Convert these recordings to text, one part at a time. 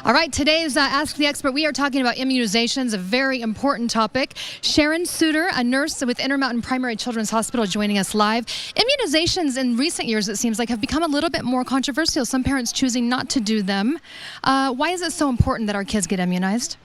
All right, today's Ask the Expert, we are talking about immunizations, a very important topic. Sharon Suter, a nurse with Intermountain Primary Children's Hospital, joining us live. Immunizations in recent years, it seems like, have become a little bit more controversial, some parents choosing not to do them. Why is it so important that our kids get immunized?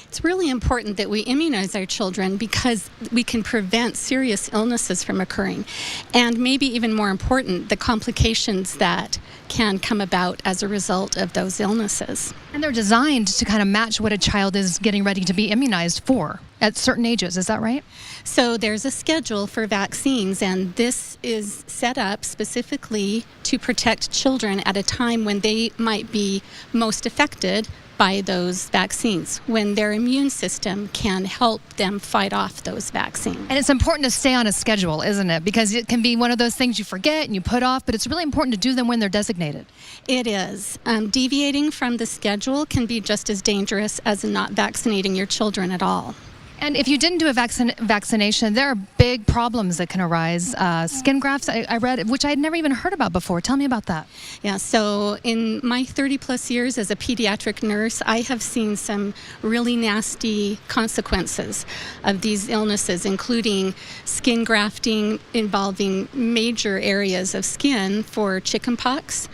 It's really important that we immunize our children because we can prevent serious illnesses from occurring, and maybe even more important, the complications that can come about as a result of those illnesses. And they're designed to kind of match what a child is getting ready to be immunized for at certain ages, is that right? So there's a schedule for vaccines, and this is set up specifically to protect children at a time when they might be most affected by those vaccines, when their immune system can help them fight off those vaccines. And it's important to stay on a schedule, isn't it? Because it can be one of those things you forget and you put off, but it's really important to do them when they're designated. It is. Deviating from the schedule can be just as dangerous as not vaccinating your children at all. And if you didn't do a vaccination, there are big problems that can arise. Skin grafts, I read, which I had never even heard about before. Tell me about that. Yeah, so in my 30 plus years as a pediatric nurse, I have seen some really nasty consequences of these illnesses, including skin grafting involving major areas of skin for chickenpox,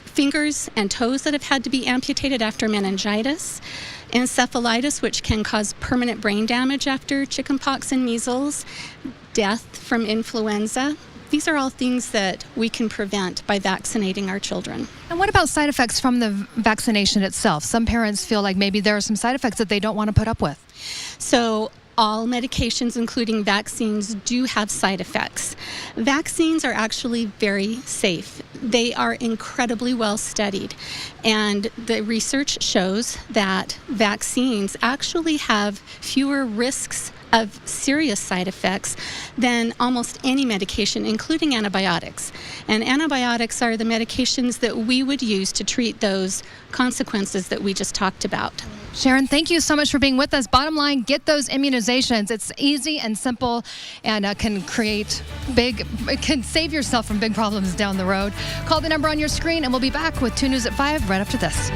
fingers and toes that have had to be amputated after meningitis, encephalitis, which can cause permanent brain damage after chickenpox and measles, death from influenza. These are all things that we can prevent by vaccinating our children. And what about side effects from the vaccination itself? Some parents feel like maybe there are some side effects that they don't want to put up with. So all medications, including vaccines, do have side effects. Vaccines are actually very safe. They are incredibly well studied, and the research shows that vaccines actually have fewer risks of serious side effects than almost any medication, including antibiotics. And antibiotics are the medications that we would use to treat those consequences that we just talked about. Sharon, thank you so much for being with us. Bottom line, get those immunizations. It's easy and simple, and can save yourself from big problems down the road. Call the number on your screen, and we'll be back with 2 News at 5 right after this.